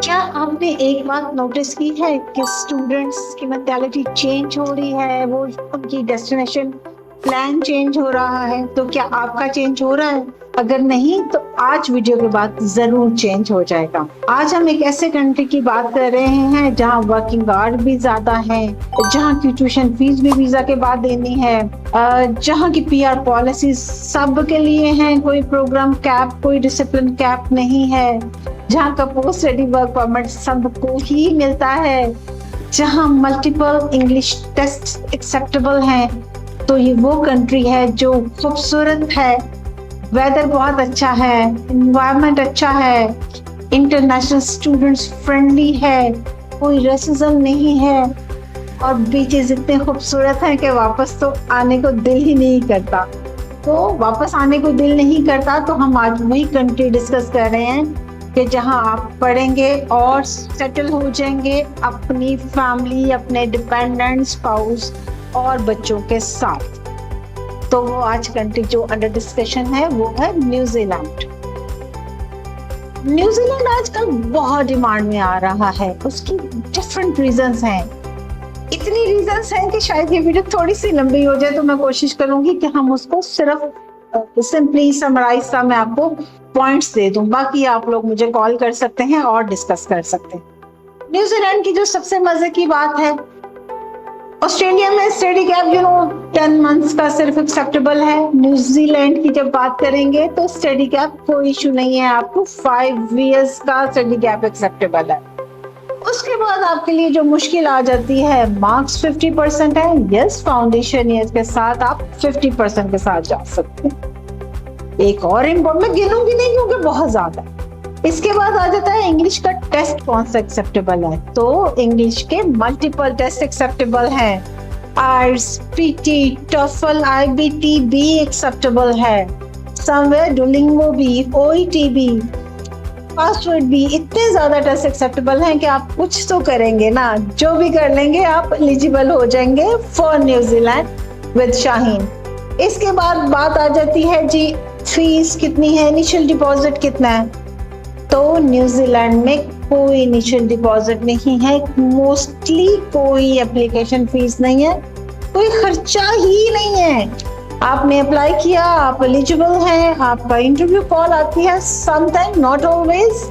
क्या आपने एक बात नोटिस की है कि स्टूडेंट्स की मेंटालिटी चेंज हो रही है, वो उनकी डेस्टिनेशन प्लान चेंज हो रहा है, तो क्या आपका चेंज हो रहा है? अगर नहीं तो आज वीडियो के बाद जरूर चेंज हो जाएगा। आज हम एक ऐसे कंट्री की बात कर रहे हैं जहां वर्किंग आवर्स भी ज्यादा है, जहां की ट्यूशन फीस भी वीजा के बाद देनी है, जहां की पीआर पॉलिसी सब के लिए है, कोई प्रोग्राम कैप कोई डिसिप्लिन कैप नहीं है, जहाँ का पोस्ट स्टडी वर्क परमिट सबको ही मिलता है, जहाँ मल्टीपल इंग्लिश टेस्ट एक्सेप्टेबल हैं। तो ये वो कंट्री है जो खूबसूरत है, वेदर बहुत अच्छा है, एनवायरनमेंट अच्छा है, इंटरनेशनल स्टूडेंट्स फ्रेंडली है, कोई रेसिज्म नहीं है और बीचेस इतने खूबसूरत हैं कि वापस तो आने को दिल ही नहीं करता। तो वापस आने को दिल नहीं करता तो हम आज वही कंट्री डिस्कस कर रहे हैं कि जहां आप पढ़ेंगे और सेटल हो जाएंगे अपनी फैमिली, अपने डिपेंडेंट स्पाउस और बच्चों के साथ। तो वो आज कंट्री जो अंडर डिस्कशन है वो है न्यूजीलैंड। न्यूजीलैंड आजकल बहुत डिमांड में आ रहा है, उसकी डिफरेंट रीजंस हैं। इतनी रीजंस हैं कि शायद ये वीडियो थोड़ी सी लंबी हो जाए, तो मैं कोशिश करूंगी कि हम उसको सिर्फ सिंपली समराइज सा मैं आपको पॉइंट्स दे दूं। बाकी आप लोग मुझे कॉल कर सकते हैं और डिस्कस कर सकते हैं। न्यूजीलैंड की जो सबसे मजे की बात है, ऑस्ट्रेलिया में स्टडी गैप 10 मंथ्स का सिर्फ एक्सेप्टेबल है। न्यूजीलैंड की जब बात करेंगे तो स्टडी गैप कोई इशू नहीं है, आपको 5 इयर्स का स्टडी गैप एक्सेप्टेबल है। उसके बाद आपके लिए जो मुश्किल आ जाती है, मार्क्स 50% है, यस फाउंडेशन ईयर के साथ आप 50% के साथ जा सकते हैं। एक और इम्पोर्टेंट, मैं गिनूंगी नहीं क्योंकि बहुत ज्यादा। इसके बाद आ जाता है इंग्लिश का टेस्ट कौन सा एक्सेप्टेबल है। तो इंग्लिश के मल्टीपल टेस्ट एक्सेप्टेबल है, आइल्स, पीटी, टॉफल, आईबीटी भी एक्सेप्टेबल है, समवेयर डुओलिंगो भी, ओईटी भी, पासवर्ड भी। इतने ज्यादा टेस्ट एक्सेप्टेबल हैं कि आप कुछ तो करेंगे ना, जो भी कर लेंगे आप एलिजिबल हो जाएंगे फॉर न्यूजीलैंड विद शाहीन। इसके बाद बात आ जाती है जी फीस कितनी है, इनिशियल डिपॉजिट कितना है। तो न्यूजीलैंड में कोई इनिशियल डिपॉजिट नहीं है, मोस्टली कोई एप्लीकेशन फीस नहीं है, कोई खर्चा ही नहीं है। आपने अप्लाई किया, आप एलिजिबल हैं, आपका इंटरव्यू कॉल आती है, समटाइम नॉट ऑलवेज,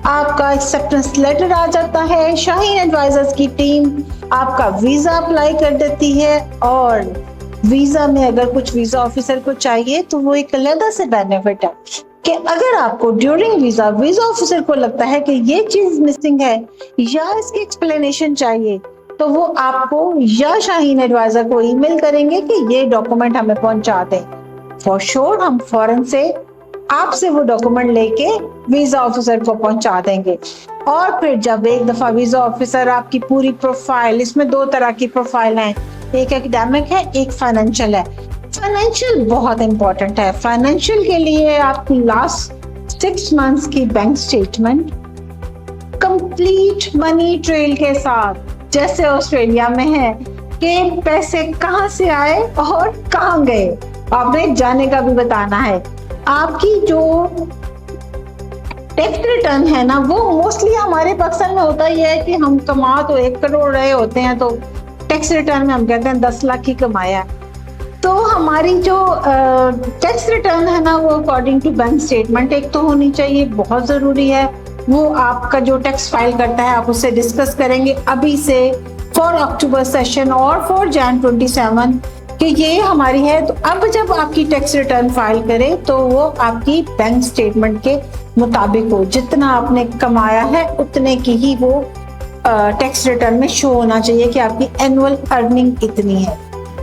आपका एक्सेप्टेंस लेटर आ जाता है, शाहीन एडवाइजर्स की टीम आपका वीजा अप्लाई कर देती है। और वीजा में अगर कुछ वीजा ऑफिसर को चाहिए तो वो एक अलग से बेनिफिट है कि अगर आपको ड्यूरिंग वीजा ऑफिसर को लगता है कि ये चीज मिसिंग है या इसकी एक्सप्लेनेशन चाहिए, तो वो आपको या शाहीन एडवाइजर को ईमेल करेंगे कि ये डॉक्यूमेंट हमें पहुंचा दें। फॉर श्योर हम फौरन से आपसे वो डॉक्यूमेंट लेके वीजा ऑफिसर को पहुंचा देंगे। और फिर जब एक दफा वीजा ऑफिसर आपकी पूरी प्रोफाइल, इसमें 2 तरह की प्रोफाइल है, एक एकेडमिक है, एक फाइनेंशियल है। फाइनेंशियल बहुत इंपॉर्टेंट है। फाइनेंशियल के लिए आपकी लास्ट 6 मंथ्स की bank statement complete money trail के साथ, जैसे ऑस्ट्रेलिया में है कि पैसे कहां से आए और कहां गए, आपने जाने का भी बताना है। आपकी जो टैक्स रिटर्न है ना, वो मोस्टली हमारे पाकिस्तान में होता ही है कि हम कमा तो 1 करोड़ रहे होते हैं, तो टैक्स रिटर्न में हम कहते हैं 10 लाख ही कमाया। तो हमारी जो टैक्स रिटर्न है ना, वो अकॉर्डिंग टू बैंक स्टेटमेंट एक तो होनी चाहिए, बहुत जरूरी है। वो आपका जो टैक्स फाइल करता है आप उससे डिस्कस करेंगे अभी से फॉर अक्टूबर सेशन और फॉर Jan 27 कि ये हमारी है। तो अब जब आपकी टैक्स रिटर्न फाइल करे तो वो आपकी बैंक स्टेटमेंट के मुताबिक हो, जितना आपने कमाया है उतने की ही वो टैक्स रिटर्न में शो होना चाहिए कि आपकी एनुअल अर्निंग इतनी है।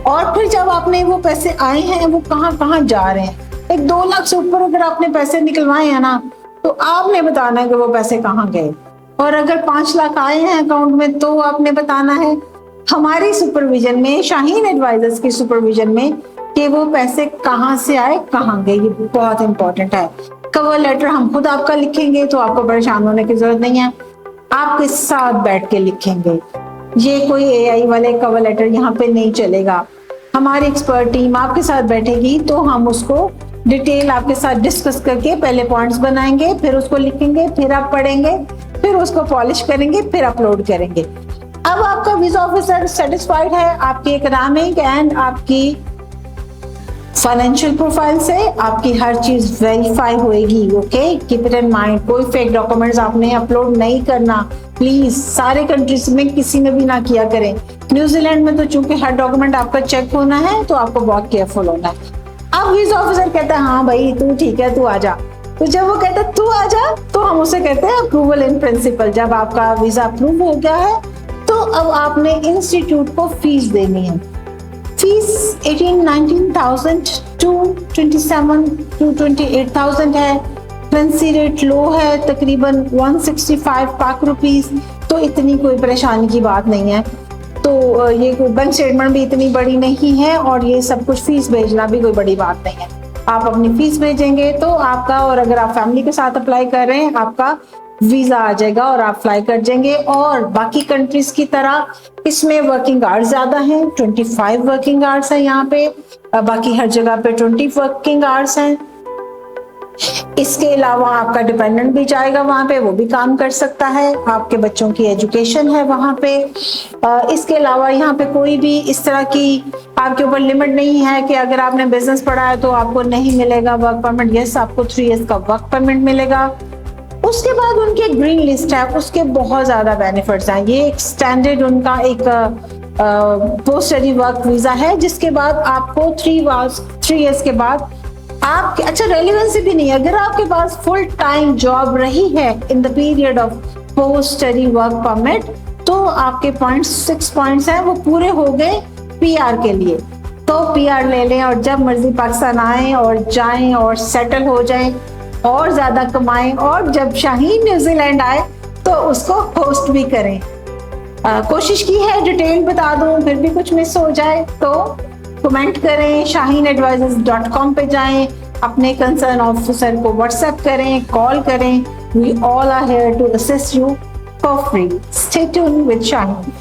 और फिर जब आपने वो पैसे आए हैं वो कहाँ कहाँ जा रहे हैं। एक 2 लाख से ऊपर अगर आपने पैसे निकलवाए हैं ना, तो आपने बताना है कि वो पैसे कहाँ गए। और अगर 5 लाख आए हैं अकाउंट में तो आपने बताना है हमारी सुपरविजन में, शाहीन एडवाइजर्स की सुपरविजन में, कि वो पैसे कहाँ से आए कहाँ गए। ये बहुत इंपॉर्टेंट है। कवर लेटर हम खुद आपका लिखेंगे, तो आपको परेशान होने की जरूरत नहीं है, आपके साथ बैठ के लिखेंगे। ये कोई एआई वाले कवर लेटर यहाँ पे नहीं चलेगा। हमारी एक्सपर्ट टीम आपके साथ बैठेगी तो हम उसको डिटेल आपके साथ डिस्कस करके पहले पॉइंट्स बनाएंगे, फिर उसको लिखेंगे, फिर आप पढ़ेंगे, फिर उसको पॉलिश करेंगे, फिर अपलोड करेंगे। अब आपका वीजा ऑफिसर सेटिस्फाइड है आपकी इकोनॉमिक एंड आपकी फाइनेंशियल प्रोफाइल से, आपकी हर चीज वेरीफाई होएगी। Okay, keep it in mind, कोई फेक डॉक्यूमेंट्स आपने अपलोड नहीं करना प्लीज। सारे कंट्रीज में किसी में भी ना किया करें। न्यूजीलैंड में तो चूंकि हर डॉक्यूमेंट आपका चेक होना है तो आपको बहुत केयरफुल होना है। अब वीजा ऑफिसर कहता है हाँ भाई तू ठीक है, तू आ जा। तो जब वो कहता है तू आ जा, तो हम उसे कहते हैं अप्रूवल इन प्रिंसिपल। जब आपका वीजा अप्रूव हो गया है तो अब आपने इंस्टीट्यूट को फीस देनी है। फीस 19,000 to 27,000 to 28,000 है। करेंसी रेट लो है, तकरीबन 165 पाक रुपीस, तो इतनी कोई परेशानी की बात नहीं है। तो ये कोई बैंक स्टेटमेंट भी इतनी बड़ी नहीं है और ये सब कुछ फीस भेजना भी कोई बड़ी बात नहीं है। आप अपनी फीस भेजेंगे तो आपका, और अगर आप फैमिली के साथ अप्लाई कर रहे हैं, आपका वीजा आ जाएगा और आप फ्लाई कर जाएंगे। और बाकी कंट्रीज की तरह इसमें वर्किंग आवर्स ज्यादा हैं, 25 वर्किंग आवर्स है यहाँ पे, बाकी हर जगह पे 20 वर्किंग आवर्स हैं। इसके अलावा आपका डिपेंडेंट भी जाएगा वहां पे, वो भी काम कर सकता है, आपके बच्चों की एजुकेशन है वहां पे। इसके अलावा यहाँ पे कोई भी इस तरह की आपके ऊपर लिमिट नहीं है कि अगर आपने बिजनेस पढ़ा है तो आपको नहीं मिलेगा वर्क परमिट। यस, आपको 3 इयर्स का वर्क परमिट मिलेगा। उसके बाद उनकी ग्रीन लिस्ट है, उसके बहुत ज्यादा बेनिफिट्स हैं। ये एक स्टैंडर्ड उनका एक पोस्ट स्टडी वर्क वीजा है, जिसके बाद आपको 3 इयर्स के बाद आपके, अच्छा रेलिवेंसी भी नहीं, अगर आपके पास फुल टाइम जॉब रही है in the period of post study work permit, तो आपके 6 पॉइंट्स हैं वो पूरे हो गए पीआर के लिए। तो पीआर ले लें और जब मर्जी पाकिस्तान आए और जाएं और सेटल हो जाएं और ज्यादा कमाएं, और जब शाहीन न्यूजीलैंड आए तो उसको होस्ट भी करें। कोशिश की है डिटेल बता दूं, फिर भी कुछ मिस हो जाए तो कमेंट करें, shaheenadvisors.com पे जाएं, अपने कंसर्न ऑफिसर को व्हाट्सएप करें, कॉल करें। We all are here to assist you for free. Stay tuned with Shaheen.